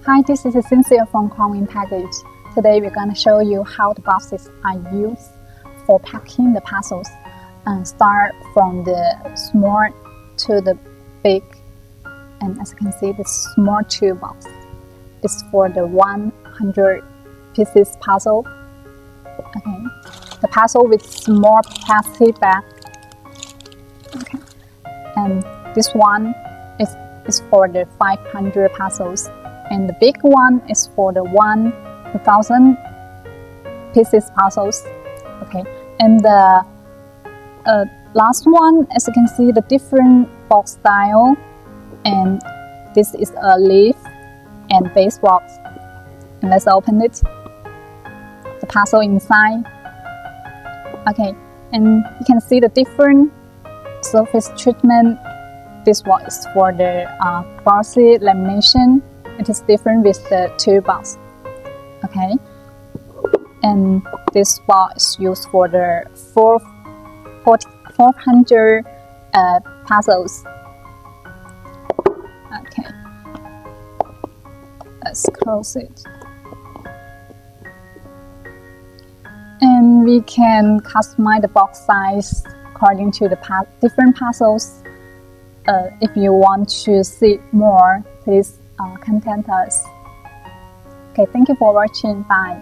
Hi, this is Cynthia from Dongguan Package. Today we're going to show you how the boxes are used for packing the puzzles, and start from the small to the big. And as you can see, the small toolbox is for the 100 pieces puzzle. Okay, the puzzle with small plastic bag. Okay, and this one is for the 500 puzzles, and the big one is for the 1,000 pieces puzzles. Okay, and the last one, as you can see, the different box style, and this is a leaf and base box. And let's open it. The puzzle inside. Okay, and you can see the different surface treatment. This one is for the glossy lamination. It is different with the toolbox. Okay, and this box is used for the 400 puzzles. Okay, let's close it. And we can customize the box size according to the different puzzles. If you want to see more, please contact us. Okay, thank you for watching. Bye.